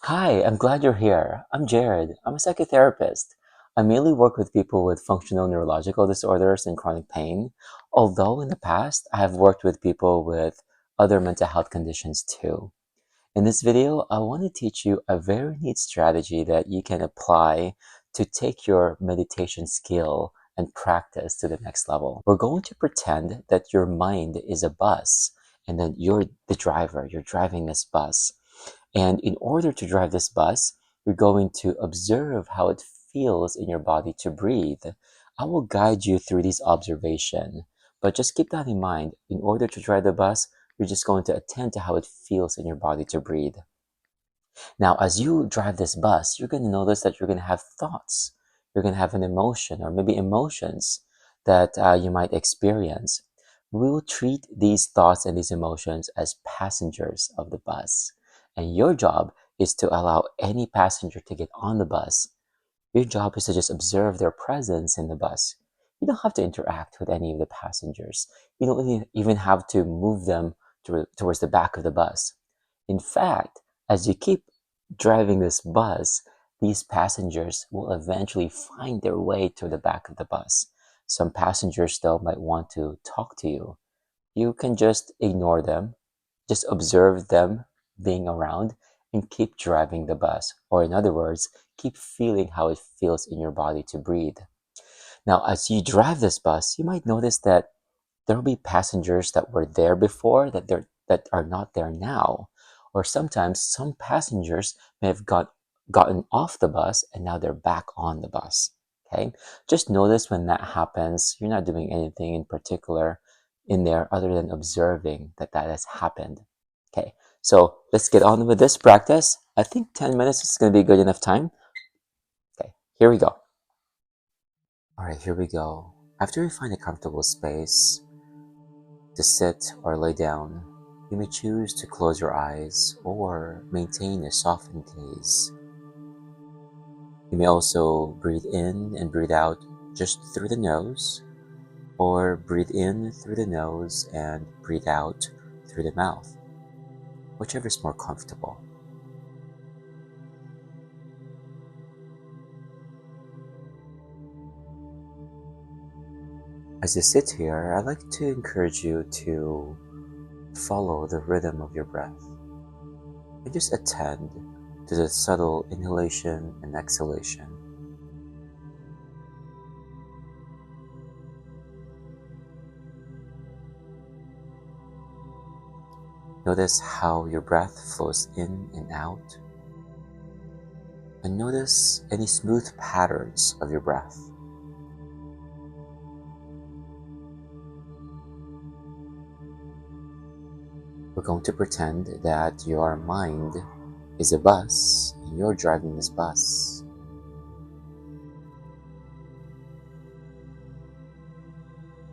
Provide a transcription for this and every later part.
Hi, I'm glad you're here. I'm Jared. I'm a psychotherapist. I mainly work with people with functional neurological disorders and chronic pain, although in the past I have worked with people with other mental health conditions too. In this video, I want to teach you a very neat strategy that you can apply to take your meditation skill and practice to the next level. We're going to pretend that your mind is a bus and that you're the driver. You're driving this bus. And in order to drive this bus, you're going to observe how it feels in your body to breathe. I will guide you through this observation, but just keep that in mind. In order to drive the bus, you're just going to attend to how it feels in your body to breathe. Now, as you drive this bus, you're going to notice that you're going to have thoughts. You're going to have an emotion or maybe emotions that you might experience. We will treat these thoughts and these emotions as passengers of the bus. And your job is to allow any passenger to get on the bus. Your job is to just observe their presence in the bus. You don't have to interact with any of the passengers. You don't even have to move them towards the back of the bus. In fact, as you keep driving this bus, these passengers will eventually find their way to the back of the bus. Some passengers still might want to talk to you. You can just ignore them, just observe them being around, and keep driving the bus. Or, in other words, keep feeling how it feels in your body to breathe. Now, as you drive this bus, you might notice that there will be passengers that were there before that are not there now. Or sometimes some passengers may have gotten off the bus and now they're back on the bus. Okay? Just notice when that happens. You're not doing anything in particular in there other than observing that has happened. Okay, so let's get on with this practice. I think 10 minutes is going to be good enough time. Okay, here we go. All right, here we go. After you find a comfortable space to sit or lay down, you may choose to close your eyes or maintain a softened gaze. You may also breathe in and breathe out just through the nose, or breathe in through the nose and breathe out through the mouth, whichever is more comfortable. As you sit here, I'd like to encourage you to follow the rhythm of your breath and just attend to the subtle inhalation and exhalation. Notice how your breath flows in and out, and notice any smooth patterns of your breath. We're going to pretend that your mind is a bus and you're driving this bus.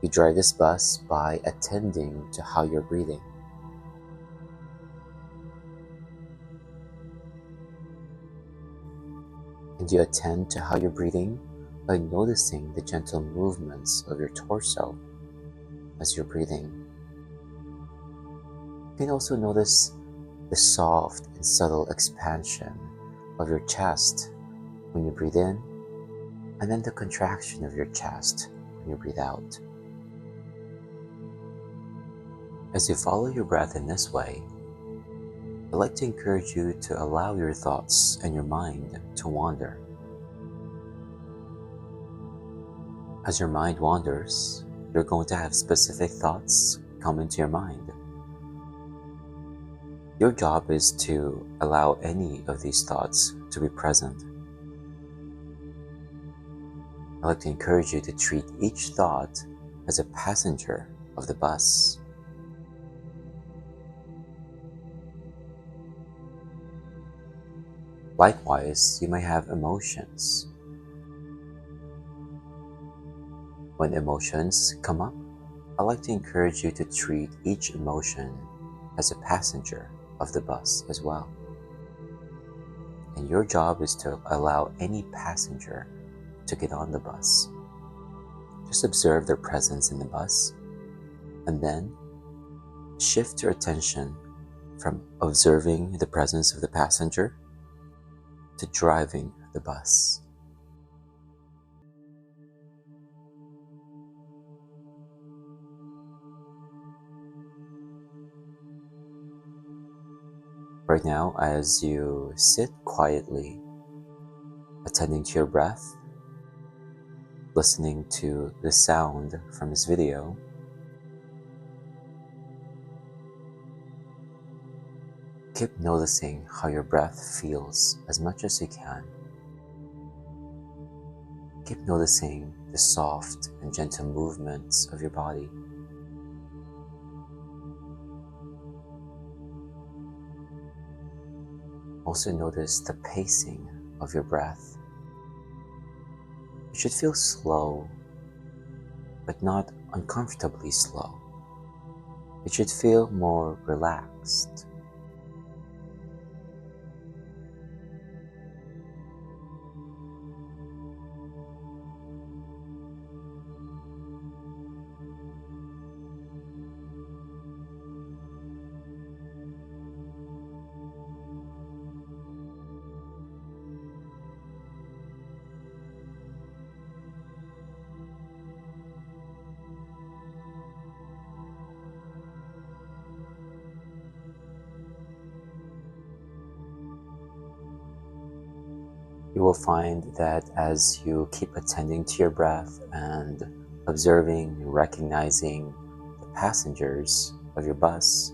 You drive this bus by attending to how you're breathing. And you attend to how you're breathing by noticing the gentle movements of your torso as you're breathing. You can also notice the soft and subtle expansion of your chest when you breathe in, and then the contraction of your chest when you breathe out. As you follow your breath in this way, I'd like to encourage you to allow your thoughts and your mind to wander. As your mind wanders, you're going to have specific thoughts come into your mind. Your job is to allow any of these thoughts to be present. I'd like to encourage you to treat each thought as a passenger of the bus. Likewise, you may have emotions. When emotions come up, I'd like to encourage you to treat each emotion as a passenger of the bus as well. And your job is to allow any passenger to get on the bus. Just observe their presence in the bus, and then shift your attention from observing the presence of the passenger to driving the bus. Right now, as you sit quietly, attending to your breath, listening to the sound from this video, keep noticing how your breath feels as much as you can. Keep noticing the soft and gentle movements of your body. Also notice the pacing of your breath. It should feel slow, but not uncomfortably slow. It should feel more relaxed. You will find that as you keep attending to your breath and observing and recognizing the passengers of your bus,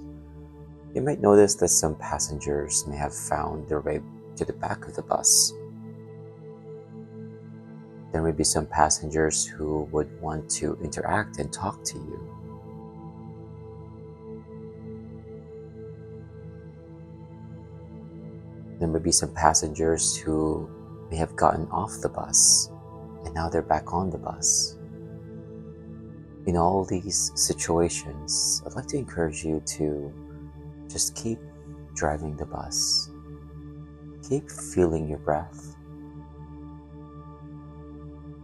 you might notice that some passengers may have found their way to the back of the bus. There may be some passengers who would want to interact and talk to you. There may be some passengers who may have gotten off the bus and now they're back on the bus. In all these situations, I'd like to encourage you to just keep driving the bus. Keep feeling your breath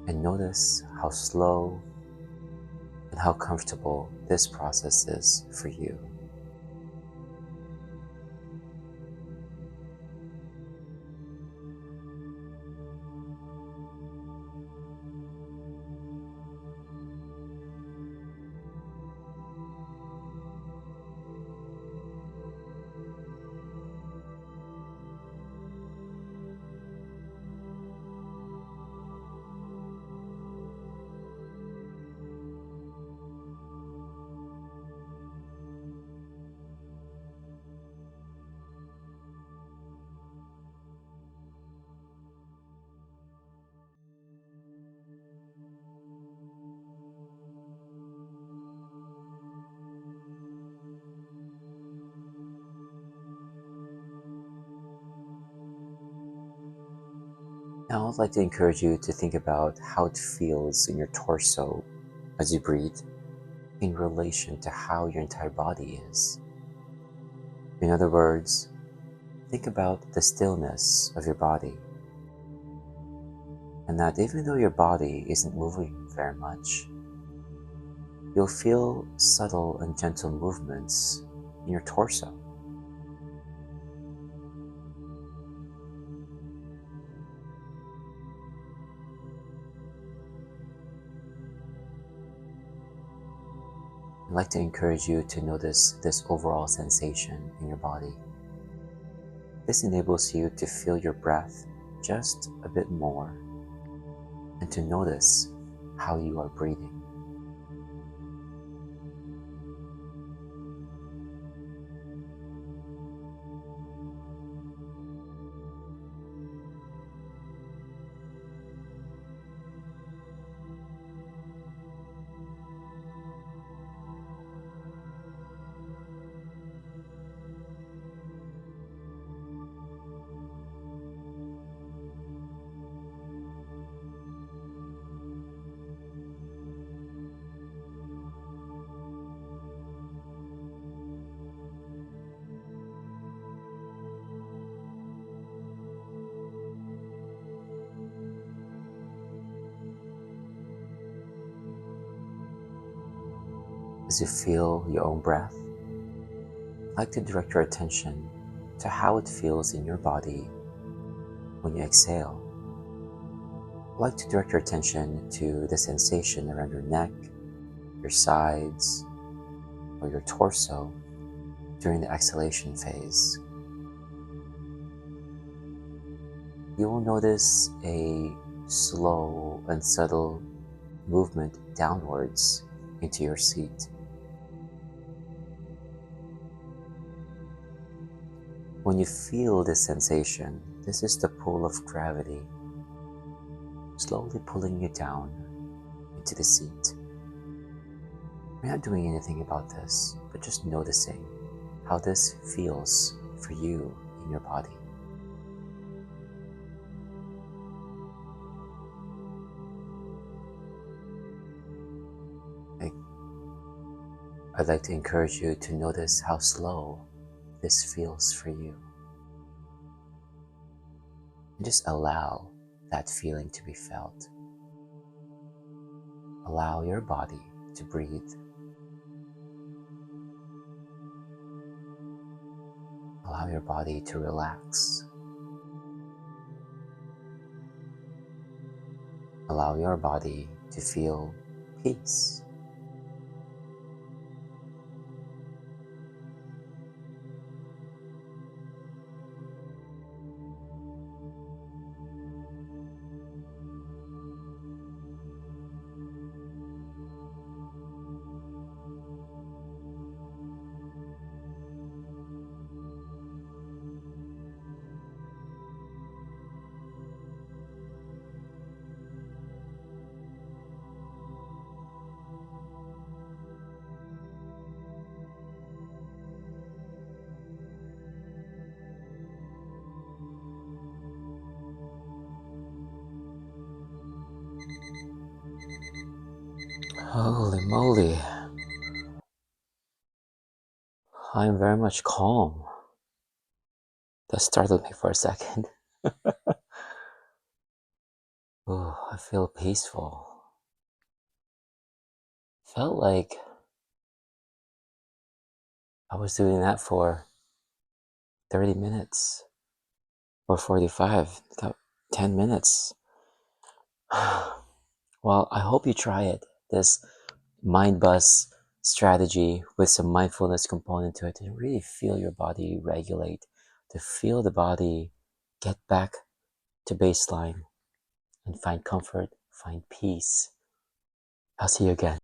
and notice how slow and how comfortable this process is for you. Now I'd like to encourage you to think about how it feels in your torso as you breathe in relation to how your entire body is. In other words, think about the stillness of your body, and that even though your body isn't moving very much, you'll feel subtle and gentle movements in your torso. I'd like to encourage you to notice this overall sensation in your body. This enables you to feel your breath just a bit more and to notice how you are breathing. As you feel your own breath, I'd like to direct your attention to how it feels in your body When you exhale, I'd like to direct your attention to the sensation around your neck, your sides, or your torso during the exhalation phase. You will notice a slow and subtle movement downwards into your seat. When you feel this sensation, this is the pull of gravity slowly pulling you down into the seat. You're not doing anything about this, but just noticing how this feels for you in your body. I'd like to encourage you to notice how slow this feels for you. And just allow that feeling to be felt. Allow your body to breathe. Allow your body to relax. Allow your body to feel peace. Holy moly, I'm very much calm. That startled me for a second. Oh, I feel peaceful. Felt like I was doing that for 30 minutes or 45, 10 minutes. Well, I hope you try it. This Mindbus strategy with some mindfulness component to it, to really feel your body regulate, to feel the body get back to baseline and find comfort, find peace. I'll see you again.